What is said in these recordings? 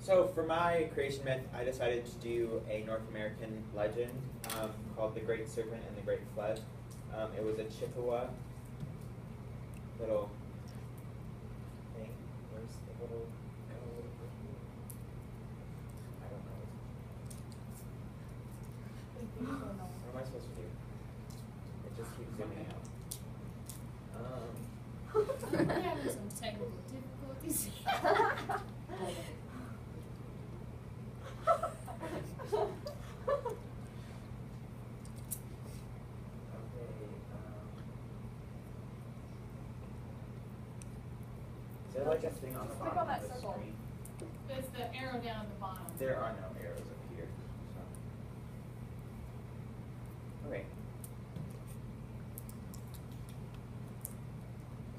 So for my creation myth, I decided to do a North American legend called The Great Serpent and the Great Flood. It was a Chippewa little thing. Where's the little I don't know. What am I supposed to do? It just keeps zooming out. I'm having some technical difficulties. Is there like a thing on the Click bottom on that of the circle. screen? It's the arrow down at the bottom. There are no arrows up here. So. Okay.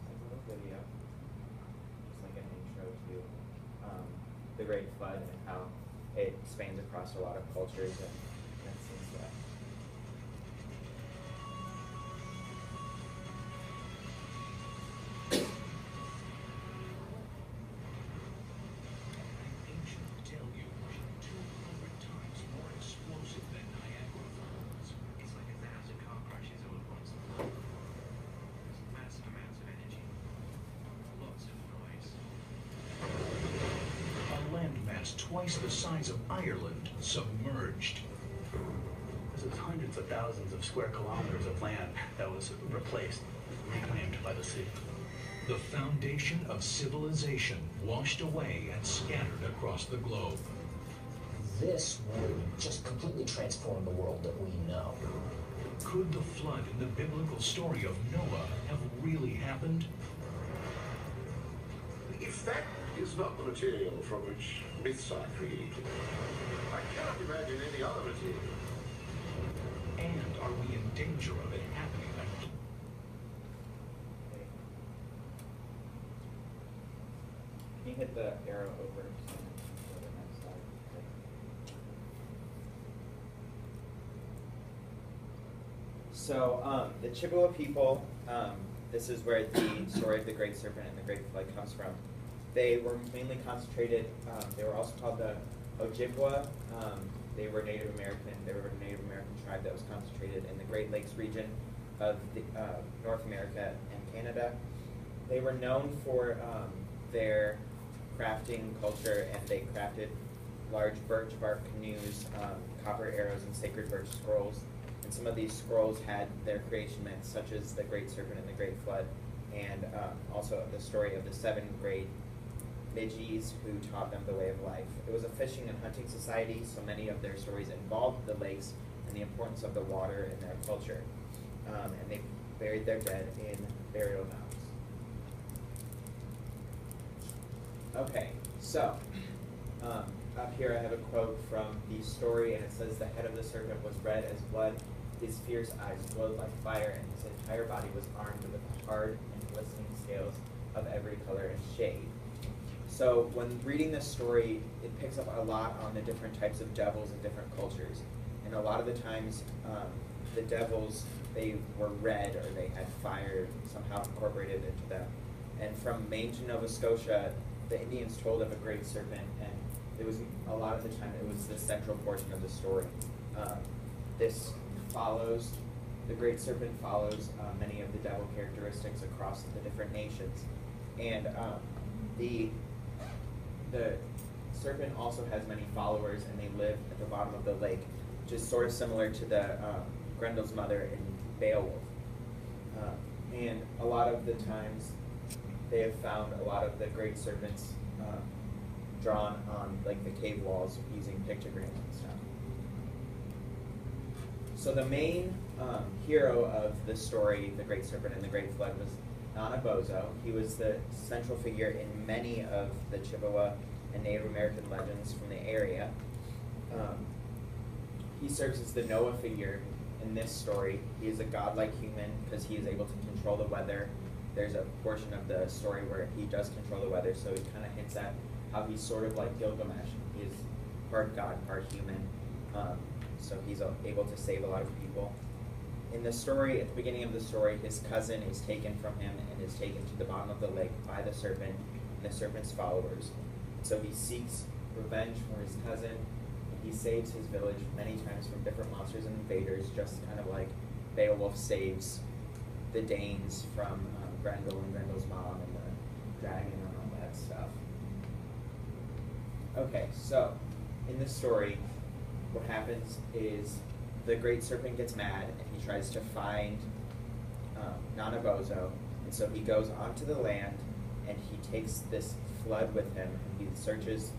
It's a little video, just like an intro to the Great Flood and how it spans across a lot of cultures and things like that. Twice the size of Ireland submerged. This is hundreds of thousands of square kilometers of land that was replaced, reclaimed by the sea. The foundation of civilization washed away and scattered across the globe. This would just completely transform the world that we know. Could the flood in the biblical story of Noah have really happened? If that is not the material from which myths are created, I cannot imagine any other material. And are we in danger of it happening again? Can you hit the arrow over so I can go to the next slide? So the Chippewa people, this is where the story of the Great Serpent and the Great Flood comes from. They were mainly concentrated, they were also called the Ojibwa. They were Native American. They were a Native American tribe that was concentrated in the Great Lakes region of North America and Canada. They were known for their crafting culture, and they crafted large birch bark canoes, copper arrows, and sacred birch scrolls. And some of these scrolls had their creation myths, such as the Great Serpent and the Great Flood, and also the story of the 7 great Midges who taught them the way of life. It was a fishing and hunting society, so many of their stories involved the lakes and the importance of the water in their culture. And they buried their dead in burial mounds. Okay, so up here I have a quote from the story, and it says, "The head of the serpent was red as blood, his fierce eyes glowed like fire, and his entire body was armed with hard and glistening scales of every color and shade." So when reading this story, it picks up a lot on the different types of devils in different cultures. And a lot of the times, the devils, they were red, or they had fire somehow incorporated into them. And from Maine to Nova Scotia, the Indians told of a great serpent, and it was a lot of the time it was the central portion of the story. This follows, the great serpent follows many of the devil characteristics across the different nations. And the serpent also has many followers, and they live at the bottom of the lake, which is sort of similar to the Grendel's mother in Beowulf. And a lot of the times, they have found a lot of the great serpents drawn on like the cave walls using pictograms and stuff. So the main hero of the story, the Great Serpent and the Great Flood, was Nanabozo. He was the central figure in many of the Chippewa and Native American legends from the area. He serves as the Noah figure in this story. He is a godlike human because he is able to control the weather. There's a portion of the story where he does control the weather, so he kind of hints at how he's sort of like Gilgamesh. He is part god, part human, so he's able to save a lot of people. In the story, at the beginning of the story, his cousin is taken from him and is taken to the bottom of the lake by the serpent and the serpent's followers. So he seeks revenge for his cousin. And he saves his village many times from different monsters and invaders, just kind of like Beowulf saves the Danes from Grendel and Grendel's mom and the dragon and all that stuff. Okay, so in this story, what happens is the great serpent gets mad and he tries to find Nanabozo, and so he goes onto the land and he takes this flood with him and he searches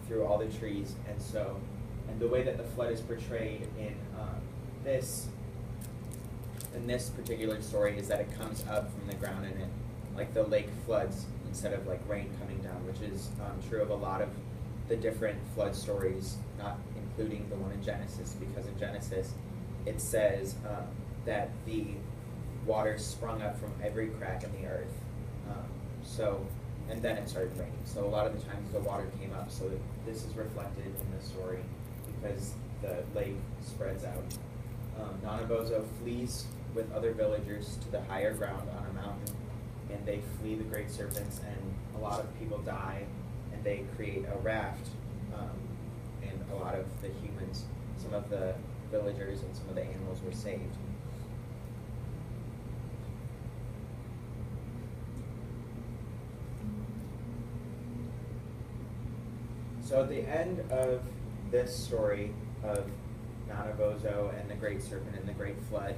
through all the trees, and the way that the flood is portrayed in this particular story is that it comes up from the ground and it, like the lake floods instead of like rain coming down, which is true of a lot of the different flood stories, not including the one in Genesis, because in Genesis it says that the water sprung up from every crack in the earth. And then it started raining. So a lot of the times the water came up. So this is reflected in the story because the lake spreads out. Nanabozo flees with other villagers to the higher ground on a mountain, and they flee the great serpents, and a lot of people die, and they create a raft, and a lot of the humans, some of the villagers and some of the animals were saved. So at the end of this story of Nanabozo and the great serpent and the great flood,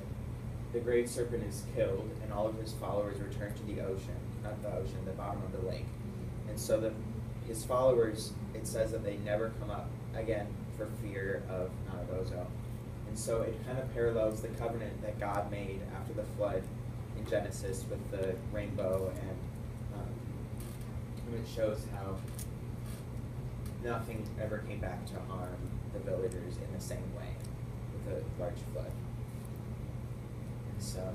the great serpent is killed and all of his followers return to the ocean, not the ocean, the bottom of the lake. And so his followers, it says that they never come up again for fear of Nanabozo. And so it kind of parallels the covenant that God made after the flood in Genesis with the rainbow, and it shows how nothing ever came back to harm the villagers in the same way with a large flood. And so